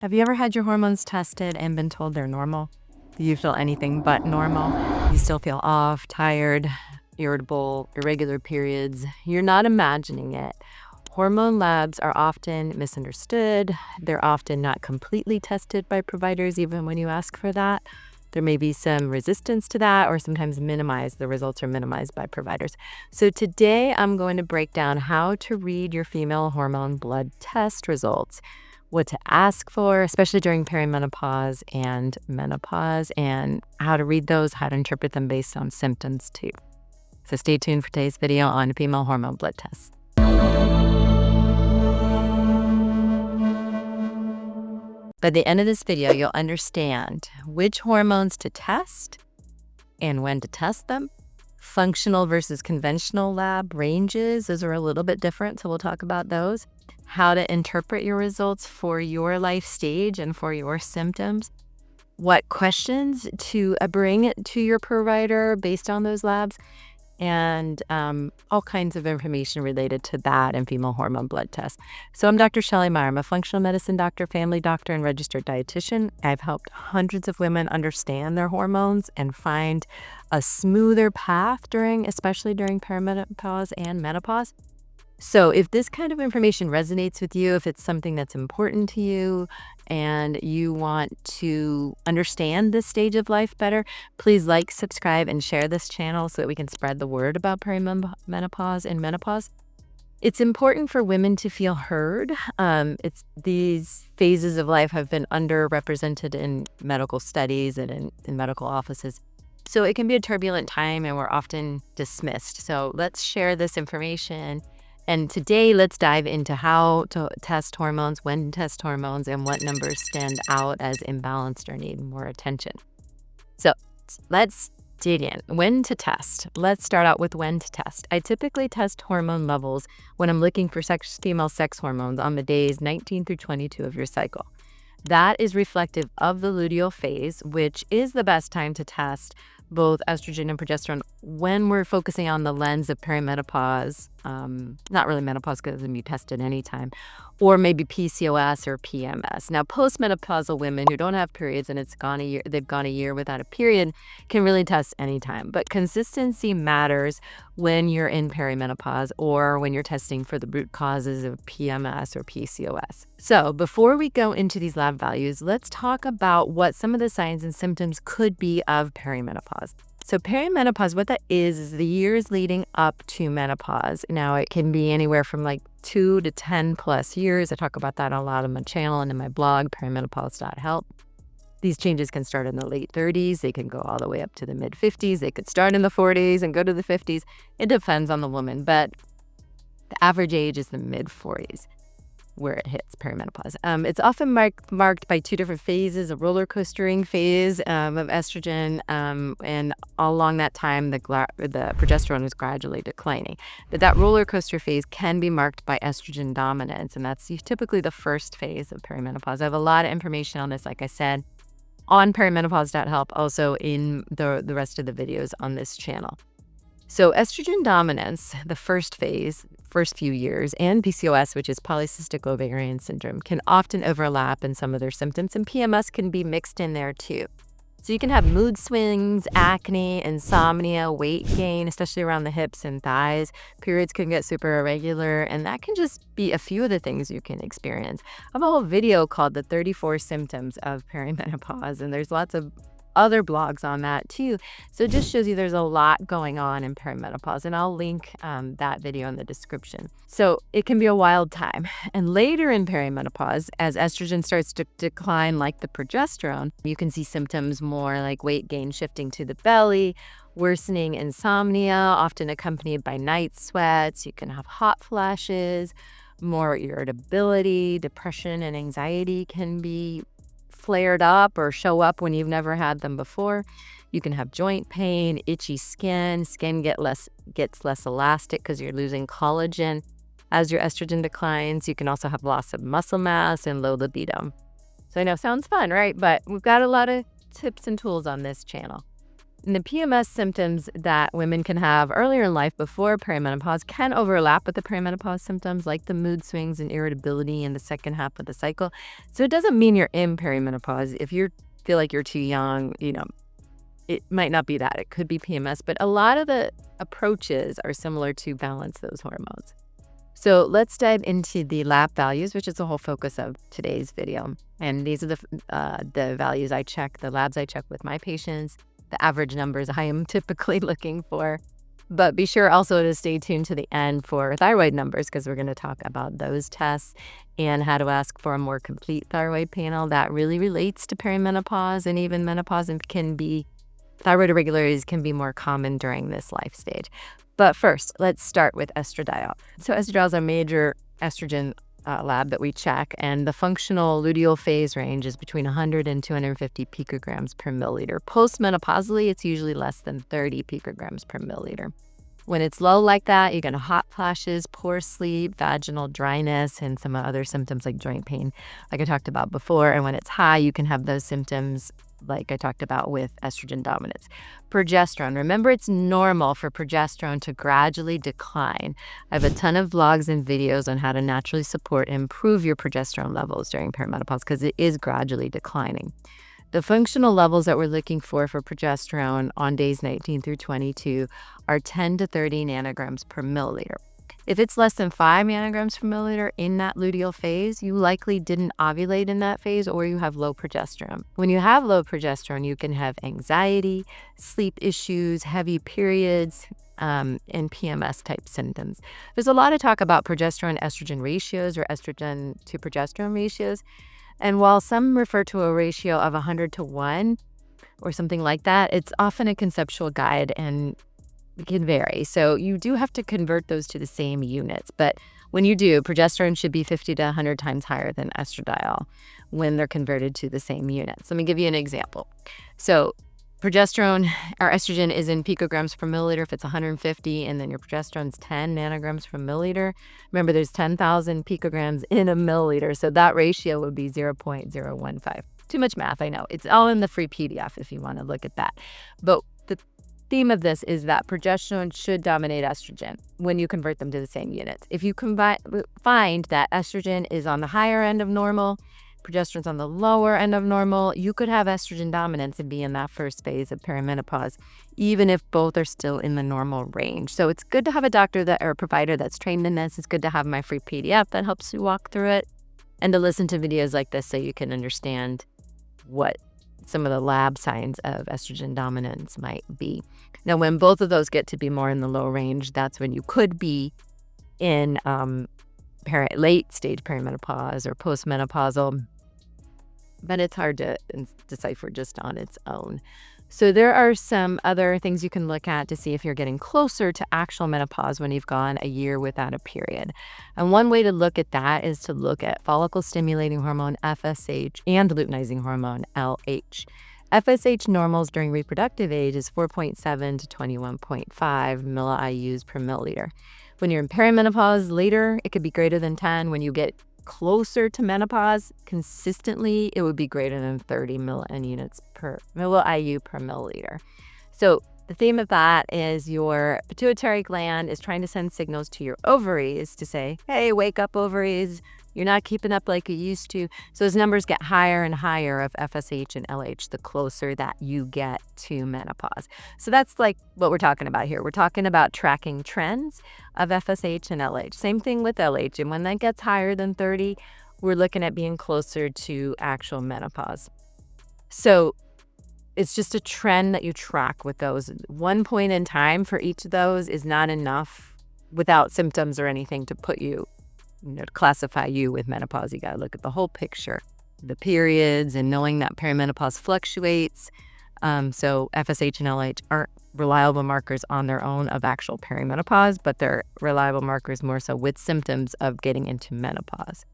Have you ever had your hormones tested and been told they're normal? Do you feel anything but normal? You still feel off, tired, irritable, irregular periods? You're not imagining it. Hormone labs are often misunderstood. They're often not completely tested by providers, even when you ask for that. There may be some resistance to that, or sometimes the results are minimized by providers. So today I'm going to break down how to read your female hormone blood test results, what to ask for, especially during perimenopause and menopause, and how to read those, how to interpret them based on symptoms too. So stay tuned for today's video on female hormone blood tests. By the end of this video, you'll understand which hormones to test and when to test them, functional versus conventional lab ranges. Those are a little bit different, so we'll talk about those. How to interpret your results for your life stage and for your symptoms. What questions to bring to your provider based on those labs, and all kinds of information related to that and female hormone blood tests. So I'm Dr. Shelley Meyer. I'm a functional medicine doctor, family doctor, and registered dietitian. I've helped hundreds of women understand their hormones and find a smoother path especially during perimenopause and menopause. So if this kind of information resonates with you, if it's something that's important to you and you want to understand this stage of life better, please like, subscribe, and share this channel so that we can spread the word about perimenopause and menopause. It's important for women to feel heard. These phases of life have been underrepresented in medical studies and in medical offices. So it can be a turbulent time and we're often dismissed. So let's share this information. And today, let's dive into how to test hormones, when to test hormones, and what numbers stand out as imbalanced or need more attention. So let's dig in. When to test. Let's start out with when to test. I typically test hormone levels when I'm looking for female sex hormones on the days 19 through 22 of your cycle. That is reflective of the luteal phase, which is the best time to test both estrogen and progesterone when we're focusing on the lens of perimenopause, not really menopause because it can be tested anytime, or maybe PCOS or PMS. Now, postmenopausal women who don't have periods and they've gone a year without a period can really test anytime. But consistency matters when you're in perimenopause or when you're testing for the root causes of PMS or PCOS. So before we go into these lab values, let's talk about what some of the signs and symptoms could be of perimenopause. So perimenopause, what that is the years leading up to menopause. Now, it can be anywhere from like 2 to 10 plus years. I talk about that a lot on my channel and in my blog, perimenopause.help. These changes can start in the late 30s. They can go all the way up to the mid 50s. They could start in the 40s and go to the 50s. It depends on the woman, but the average age is the mid 40s where it hits perimenopause. It's often marked by two different phases, a roller coastering phase of estrogen, and all along that time, the progesterone is gradually declining. But that roller coaster phase can be marked by estrogen dominance, and that's typically the first phase of perimenopause. I have a lot of information on this, like I said, on perimenopause.help, also in the rest of the videos on this channel. So estrogen dominance, the first phase, first few years, and PCOS, which is polycystic ovarian syndrome, can often overlap in some of their symptoms, and PMS can be mixed in there too. So you can have mood swings, acne, insomnia, weight gain, especially around the hips and thighs. Periods can get super irregular, and that can just be a few of the things you can experience. I have a whole video called The 34 Symptoms of Perimenopause, and there's lots of other blogs on that too. So it just shows you there's a lot going on in perimenopause, and I'll link that video in the description. So it can be a wild time. And later in perimenopause, as estrogen starts to decline like the progesterone, you can see symptoms more like weight gain shifting to the belly, worsening insomnia, often accompanied by night sweats. You can have hot flashes, more irritability, depression and anxiety can be flared up or show up when you've never had them before. You can have joint pain, itchy skin gets less elastic because you're losing collagen as your estrogen declines. You can also have loss of muscle mass and low libido. So I know, sounds fun, right? But we've got a lot of tips and tools on this channel. And the PMS symptoms that women can have earlier in life before perimenopause can overlap with the perimenopause symptoms, like the mood swings and irritability in the second half of the cycle. So it doesn't mean you're in perimenopause. If you feel like you're too young, it might not be that. It could be PMS, but a lot of the approaches are similar to balance those hormones. So let's dive into the lab values, which is the whole focus of today's video. And these are the values I check, the labs I check with my patients, the average numbers I am typically looking for. But be sure also to stay tuned to the end for thyroid numbers, because we're going to talk about those tests and how to ask for a more complete thyroid panel that really relates to perimenopause and even menopause, and thyroid irregularities can be more common during this life stage. But first, let's start with estradiol. So estradiol is a major estrogen lab that we check, and the functional luteal phase range is between 100 and 250 picograms per milliliter. Postmenopausally, it's usually less than 30 picograms per milliliter. When it's low like that, you're going to hot flashes, poor sleep, vaginal dryness, and some other symptoms like joint pain, like I talked about before. And when it's high, you can have those symptoms like I talked about with estrogen dominance. Progesterone. Remember, it's normal for progesterone to gradually decline. I have a ton of vlogs and videos on how to naturally support and improve your progesterone levels during perimenopause, because it is gradually declining. The functional levels that we're looking for progesterone on days 19 through 22 are 10 to 30 nanograms per milliliter. If it's less than 5 nanograms per milliliter in that luteal phase, you likely didn't ovulate in that phase, or you have low progesterone. When you have low progesterone, you can have anxiety, sleep issues, heavy periods, and PMS type symptoms. There's a lot of talk about progesterone-estrogen ratios or estrogen to progesterone ratios. And while some refer to a ratio of 100 to 1 or something like that, it's often a conceptual guide and it can vary. So you do have to convert those to the same units. But when you do, progesterone should be 50 to 100 times higher than estradiol when they're converted to the same units. Let me give you an example. So progesterone or estrogen is in picograms per milliliter if it's 150, and then your progesterone's 10 nanograms per milliliter. Remember, there's 10,000 picograms in a milliliter, so that ratio would be 0.015. Too much math, I know. It's all in the free PDF if you want to look at that. But the theme of this is that progesterone should dominate estrogen when you convert them to the same units. If you find that estrogen is on the higher end of normal, progesterone's on the lower end of normal, you could have estrogen dominance and be in that first phase of perimenopause, even if both are still in the normal range. So it's good to have a doctor or a provider that's trained in this. It's good to have my free PDF that helps you walk through it, and to listen to videos like this so you can understand what some of the lab signs of estrogen dominance might be. Now, when both of those get to be more in the low range, that's when you could be in late stage perimenopause or postmenopausal, but it's hard to decipher just on its own. So there are some other things you can look at to see if you're getting closer to actual menopause when you've gone a year without a period. And one way to look at that is to look at follicle stimulating hormone FSH and luteinizing hormone LH. FSH normals during reproductive age is 4.7 to 21.5 milli-IUs per milliliter. When you're in perimenopause later, it could be greater than 10. When you get closer to menopause, consistently, it would be greater than 30 milli-IU per milliliter. So the theme of that is your pituitary gland is trying to send signals to your ovaries to say, hey, wake up, ovaries. You're not keeping up like you used to. So as numbers get higher and higher of FSH and LH, the closer that you get to menopause. So that's like what we're talking about here. We're talking about tracking trends of FSH and LH. Same thing with LH. And when that gets higher than 30, we're looking at being closer to actual menopause. So it's just a trend that you track with those. One point in time for each of those is not enough without symptoms or anything to put you, to classify you with menopause. You got to look at the whole picture, the periods, and knowing that perimenopause fluctuates. So FSH and LH aren't reliable markers on their own of actual perimenopause, but they're reliable markers more so with symptoms of getting into menopause.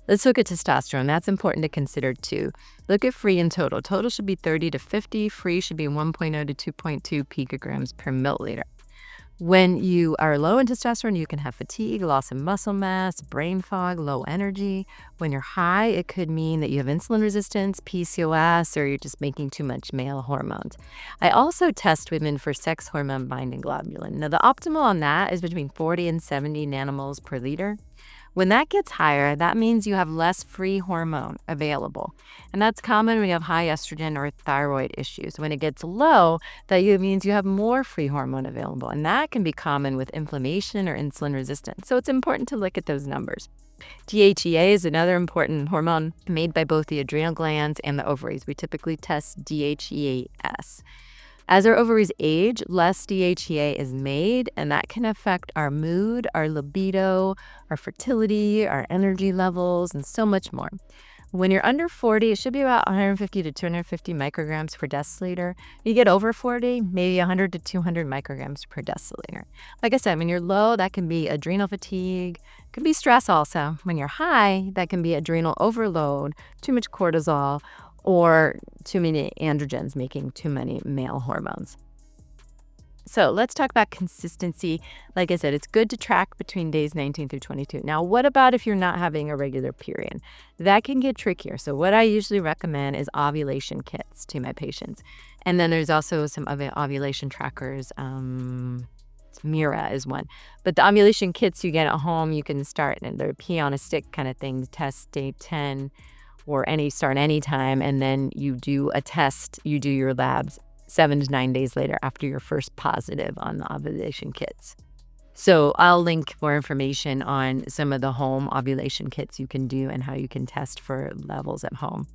Let's look at testosterone. That's important to consider too. Look at free and total. Total should be 30 to 50. Free should be 1.0 to 2.2 picograms per milliliter. When you are low in testosterone, you can have fatigue, loss of muscle mass, brain fog, low energy. When you're high, it could mean that you have insulin resistance, PCOS, or you're just making too much male hormones. I also test women for sex hormone binding globulin. Now, the optimal on that is between 40 and 70 nanomoles per liter. When that gets higher, that means you have less free hormone available. And that's common when you have high estrogen or thyroid issues. When it gets low, that means you have more free hormone available. And that can be common with inflammation or insulin resistance. So it's important to look at those numbers. DHEA is another important hormone made by both the adrenal glands and the ovaries. We typically test DHEA-S. As our ovaries age, less DHEA is made, and that can affect our mood, our libido, our fertility, our energy levels, and so much more. When you're under 40, it should be about 150 to 250 micrograms per deciliter. You get over 40, maybe 100 to 200 micrograms per deciliter. Like I said, when you're low, that can be adrenal fatigue, could be stress also. When you're high, that can be adrenal overload, too much cortisol, or too many androgens, making too many male hormones. So let's talk about consistency. Like I said, it's good to track between days 19 through 22. Now, what about if you're not having a regular period? That can get trickier. So what I usually recommend is ovulation kits to my patients. And then there's also some ovulation trackers. Mira is one. But the ovulation kits you get at home, you can start, and they're pee on a stick kind of things, test day 10 or start anytime, and then you do a test, you do your labs 7 to 9 days later after your first positive on the ovulation kits. So I'll link more information on some of the home ovulation kits you can do and how you can test for levels at home.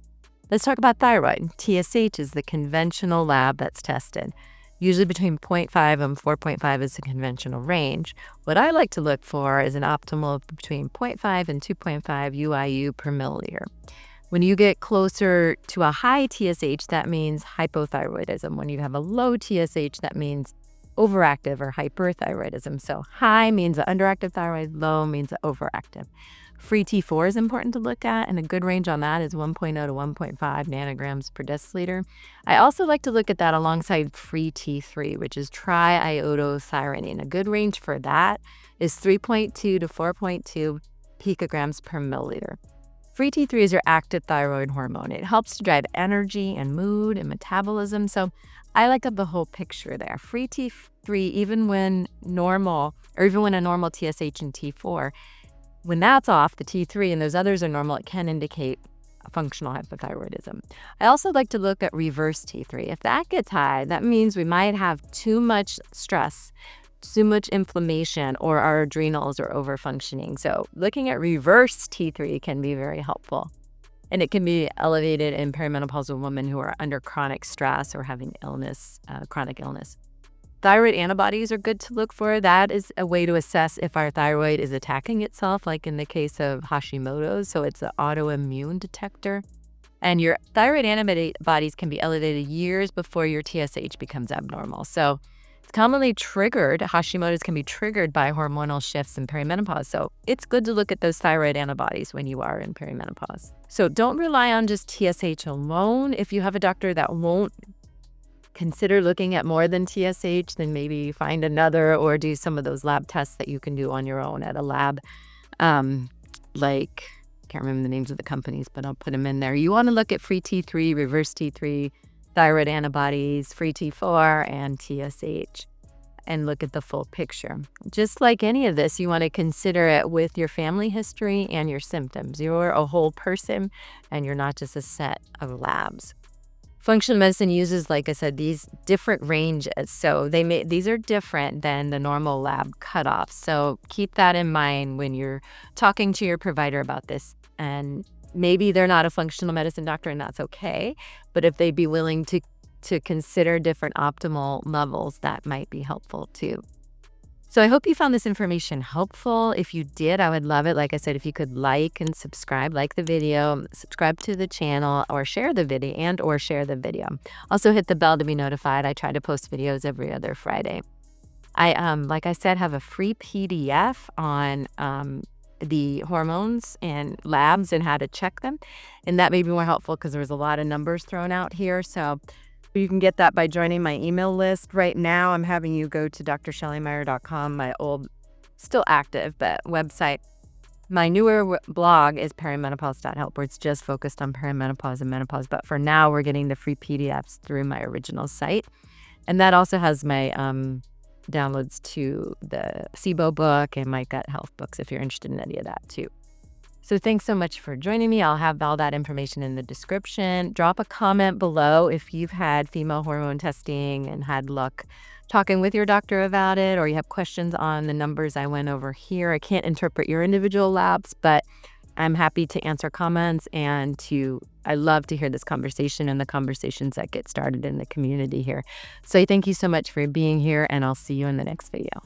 Let's talk about thyroid. TSH is the conventional lab that's tested. Usually between 0.5 and 4.5 is the conventional range. What I like to look for is an optimal of between 0.5 and 2.5 UIU per milliliter. When you get closer to a high TSH, that means hypothyroidism. When you have a low TSH, that means overactive or hyperthyroidism. So high means an underactive thyroid, low means an overactive. Free T4 is important to look at, and a good range on that is 1.0 to 1.5 nanograms per deciliter. I also like to look at that alongside free T3, which is triiodothyronine. A good range for that is 3.2 to 4.2 picograms per milliliter. Free T3 is your active thyroid hormone. It helps to drive energy and mood and metabolism. So I like the whole picture there. Free T3, even when normal, or even when a normal TSH and T4, when that's off, the T3 and those others are normal, it can indicate functional hypothyroidism. I also like to look at reverse T3. If that gets high, that means we might have too much stress, too much inflammation, or our adrenals are overfunctioning. So looking at reverse T3 can be very helpful. And it can be elevated in perimenopausal women who are under chronic stress or having illness, chronic illness. Thyroid antibodies are good to look for. That is a way to assess if our thyroid is attacking itself, like in the case of Hashimoto's. So it's an autoimmune detector. And your thyroid antibodies can be elevated years before your TSH becomes abnormal. So it's commonly triggered. Hashimoto's can be triggered by hormonal shifts in perimenopause. So it's good to look at those thyroid antibodies when you are in perimenopause. So don't rely on just TSH alone. If you have a doctor that won't consider looking at more than TSH, then maybe find another or do some of those lab tests that you can do on your own at a lab. Like, can't remember the names of the companies, but I'll put them in there. You want to look at free T3, reverse T3, thyroid antibodies, free T4, and TSH, and look at the full picture. Just like any of this, you want to consider it with your family history and your symptoms. You're a whole person, and you're not just a set of labs. Functional medicine uses, like I said, these different ranges. So these are different than the normal lab cutoffs. So keep that in mind when you're talking to your provider about this. And maybe they're not a functional medicine doctor, and that's okay. But if they'd be willing to consider different optimal levels, that might be helpful too. So I hope you found this information helpful. If you did, I would love it. Like I said, if you could like and subscribe, like the video, subscribe to the channel, or share the video. Also hit the bell to be notified. I try to post videos every other Friday. I, like I said, have a free PDF on the hormones and labs and how to check them. And that may be more helpful because there was a lot of numbers thrown out here. So You can get that by joining my email list. Right now, I'm having you go to drshelleymeyer.com, my old, still active, but website. My newer blog is perimenopause.help, where it's just focused on perimenopause and menopause. But for now, we're getting the free PDFs through my original site. And that also has my downloads to the SIBO book and my gut health books if you're interested in any of that too. So thanks so much for joining me. I'll have all that information in the description. Drop a comment below if you've had female hormone testing and had luck talking with your doctor about it, or you have questions on the numbers I went over here. I can't interpret your individual labs, but I'm happy to answer comments I love to hear this conversation and the conversations that get started in the community here. So thank you so much for being here, and I'll see you in the next video.